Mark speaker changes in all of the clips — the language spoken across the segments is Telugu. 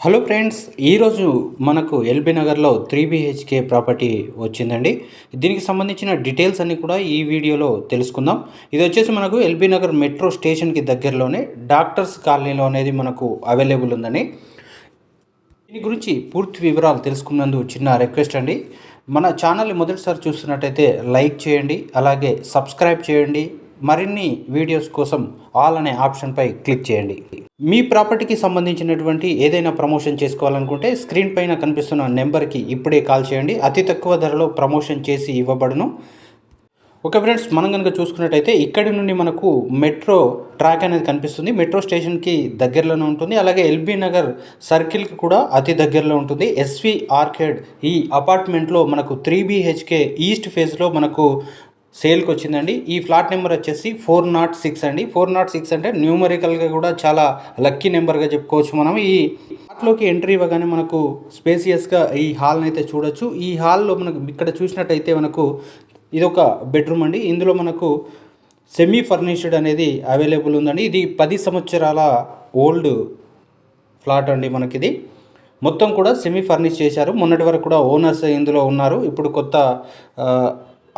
Speaker 1: హలో ఫ్రెండ్స్, ఈరోజు మనకు ఎల్బీ నగర్లో 3 BHK ప్రాపర్టీ వచ్చిందండి. దీనికి సంబంధించిన డీటెయిల్స్ అన్నీ కూడా ఈ వీడియోలో తెలుసుకుందాం. ఇది వచ్చేసి మనకు ఎల్బీ నగర్ మెట్రో స్టేషన్కి దగ్గరలోనే డాక్టర్స్ కాలనీలో అనేది మనకు అవైలబుల్ ఉందని. దీని గురించి పూర్తి వివరాలు తెలుసుకున్నందుకు చిన్న రిక్వెస్ట్ అండి. మన ఛానల్ని మొదటిసారి చూస్తున్నట్టయితే లైక్ చేయండి, అలాగే సబ్స్క్రైబ్ చేయండి. మరిన్ని వీడియోస్ కోసం ఆల్ అనే ఆప్షన్పై క్లిక్ చేయండి. మీ ప్రాపర్టీకి సంబంధించినటువంటి ఏదైనా ప్రమోషన్ చేసుకోవాలనుకుంటే స్క్రీన్ పైన కనిపిస్తున్న నెంబర్కి ఇప్పుడే కాల్ చేయండి. అతి తక్కువ ధరలో ప్రమోషన్ చేసి ఇవ్వబడును. ఓకే ఫ్రెండ్స్, మనం కనుక చూసుకున్నట్టయితే ఇక్కడి నుండి మనకు మెట్రో ట్రాక్ అనేది కనిపిస్తుంది. మెట్రో స్టేషన్కి దగ్గరలోనే ఉంటుంది. అలాగే ఎల్బీ నగర్ సర్కిల్కి కూడా అతి దగ్గరలో ఉంటుంది. ఎస్వి ఆర్కేడ్ ఈ అపార్ట్మెంట్లో మనకు 3 BHK ఈస్ట్ ఫేజ్లో మనకు సేల్కి వచ్చిందండి. ఈ ఫ్లాట్ నెంబర్ వచ్చేసి 406 అండి. 406 అంటే న్యూమరికల్గా కూడా చాలా లక్కీ నెంబర్గా చెప్పుకోవచ్చు. మనం ఈ ఫ్లాట్లోకి ఎంట్రీ ఇవ్వగానే మనకు స్పేసియస్గా ఈ హాల్ని అయితే చూడొచ్చు. ఈ హాల్లో మనకు ఇక్కడ చూసినట్టయితే మనకు ఇదొక బెడ్రూమ్ అండి. ఇందులో మనకు సెమీ ఫర్నిష్డ్ అనేది అవైలబుల్ ఉందండి. ఇది 10 సంవత్సరాల ఓల్డ్ ఫ్లాట్ అండి. మనకిది మొత్తం కూడా సెమీ ఫర్నిష్ చేశారు. మొన్నటి వరకు కూడా ఓనర్స్ ఇందులో ఉన్నారు. ఇప్పుడు కొత్త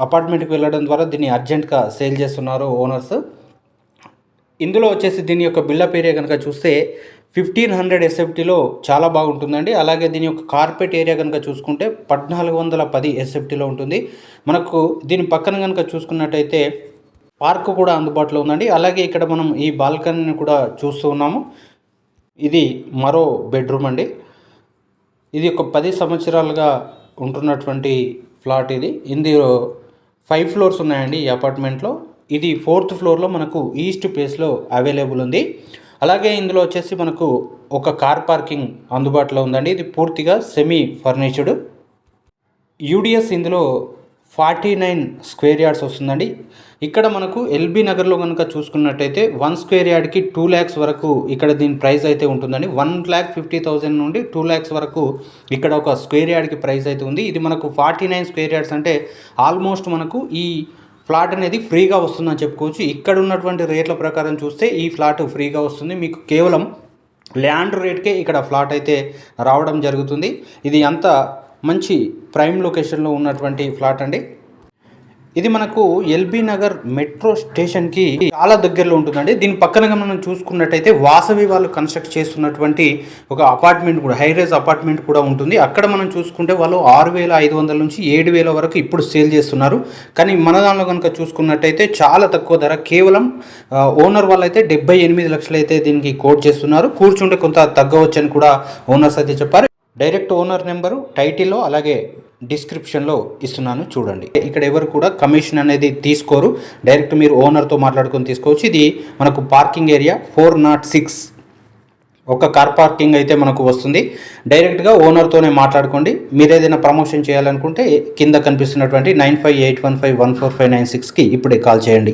Speaker 1: అపార్ట్మెంట్కి వెళ్ళడం ద్వారా దీన్ని అర్జెంట్గా సేల్ చేస్తున్నారు ఓనర్స్. ఇందులో వచ్చేసి దీని యొక్క బిల్డప్ ఏరియా కనుక చూస్తే 1500 SFTలో చాలా బాగుంటుందండి. అలాగే దీని యొక్క కార్పెట్ ఏరియా కనుక చూసుకుంటే 1410 SFTలో ఉంటుంది. మనకు దీని పక్కన కనుక చూసుకున్నట్టయితే పార్క్ కూడా అందుబాటులో ఉందండి. అలాగే ఇక్కడ మనం ఈ బాల్కనీని కూడా చూస్తూ ఉన్నాము. ఇది మరో బెడ్రూమ్ అండి. ఇది ఒక 10 సంవత్సరాలుగా ఉంటున్నటువంటి ఫ్లాట్. ఇందులో 5 ఫ్లోర్స్ ఉన్నాయండి ఈ అపార్ట్మెంట్లో. ఇది 4th ఫ్లోర్లో మనకు ఈస్ట్ ప్లేస్లో అవైలబుల్ ఉంది. అలాగే ఇందులో వచ్చేసి మనకు ఒక కార్ పార్కింగ్ అందుబాటులో ఉందండి. ఇది పూర్తిగా సెమీ ఫర్నిష్డ్. యూడిఎస్ ఇందులో 49 స్క్వేర్ యార్డ్స్ వస్తుందండి. ఇక్కడ మనకు ఎల్బీ నగర్లో కనుక చూసుకున్నట్టయితే 1 స్క్వేర్ యార్డ్కి 2 lakhs వరకు ఇక్కడ దీని ప్రైస్ అయితే ఉంటుందండి. 1,50,000 నుండి 2 lakhs వరకు ఇక్కడ ఒక స్క్వేర్ యార్డ్కి ప్రైస్ అయితే ఉంది. ఇది మనకు 49 స్క్వేర్ యార్డ్స్ అంటే ఆల్మోస్ట్ మనకు ఈ ఫ్లాట్ అనేది ఫ్రీగా వస్తుందని చెప్పుకోవచ్చు. ఇక్కడ ఉన్నటువంటి రేట్ల ప్రకారం చూస్తే ఈ ఫ్లాట్ ఫ్రీగా వస్తుంది. మీకు కేవలం ల్యాండ్ రేట్కే ఇక్కడ ఫ్లాట్ అయితే రావడం జరుగుతుంది. ఇది అంత మంచి ప్రైమ్ లొకేషన్లో ఉన్నటువంటి ఫ్లాట్ అండి. ఇది మనకు ఎల్బీ నగర్ మెట్రో స్టేషన్కి చాలా దగ్గరలో ఉంటుందండి. దీని పక్కనగా మనం చూసుకున్నట్టయితే వాసవి వాళ్ళు కన్స్ట్రక్ట్ చేస్తున్నటువంటి ఒక అపార్ట్మెంట్ కూడా, హైరైజ్ అపార్ట్మెంట్ కూడా ఉంటుంది. అక్కడ మనం చూసుకుంటే వాళ్ళు 6,500 నుంచి 7,000 వరకు ఇప్పుడు సేల్ చేస్తున్నారు. కానీ మన దానిలో కనుక చూసుకున్నట్టయితే చాలా తక్కువ ధర, కేవలం ఓనర్ వాళ్ళు అయితే 78 లక్షలు అయితే దీనికి కోట్ చేస్తున్నారు. కూర్చుంటే కొంత తగ్గవచ్చని కూడా ఓనర్స్ అయితే చెప్పారు. డైరెక్ట్ ఓనర్ నెంబరు టైటిల్లో అలాగే డిస్క్రిప్షన్లో ఇస్తున్నాను, చూడండి. ఇక్కడ ఎవరు కూడా కమిషన్ అనేది తీసుకోరు. డైరెక్ట్ మీరు ఓనర్తో మాట్లాడుకొని తీసుకోవచ్చు. ఇది మనకు పార్కింగ్ ఏరియా 406 ఒక కార్ పార్కింగ్ అయితే మనకు వస్తుంది. డైరెక్ట్గా ఓనర్తోనే మాట్లాడుకోండి. మీరు ఏదైనా ప్రమోషన్ చేయాలనుకుంటే కింద కనిపిస్తున్నటువంటి 9581514596కి ఇప్పుడే కాల్ చేయండి.